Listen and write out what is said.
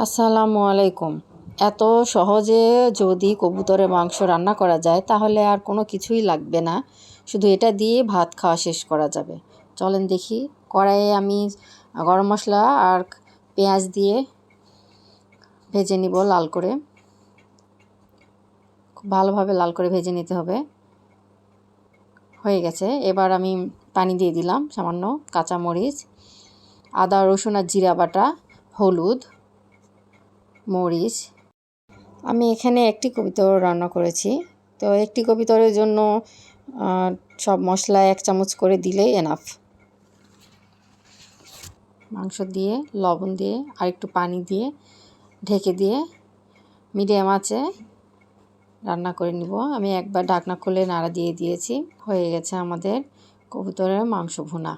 আসসালামু আলাইকুম। এত সহজে যদি কবুতরের মাংস রান্না করা যায় তাহলে আর কোনো কিছুই লাগবে না, শুধু এটা দিয়ে ভাত খাওয়া শেষ করা যাবে। চলেন দেখি। কড়াইয়ে আমি গরম মশলা আর পেঁয়াজ দিয়ে ভেজে নিব লাল করে, খুব ভালোভাবে লাল করে ভেজে নিতে হবে। হয়ে গেছে, এবার আমি পানি দিয়ে দিলাম, সামান্য কাঁচামরিচ, আদা রসুন আর জিরা বাটা, হলুদ, মরিচ। আমি এখানে একটি কবুতর রান্না করেছি, তো একটি কবুতরের জন্য সব মশলা 1 চামচ করে দিলেই এনাফ। মাংস দিয়ে লবণ দিয়ে আর একটু পানি দিয়ে ঢেকে দিয়ে মিডিয়াম আঁচে রান্না করে নিব। আমি একবার ঢাকনা খুলে নাড়া দিয়ে দিয়েছি। হয়ে গেছে আমাদের কবুতরের মাংস ভুনা।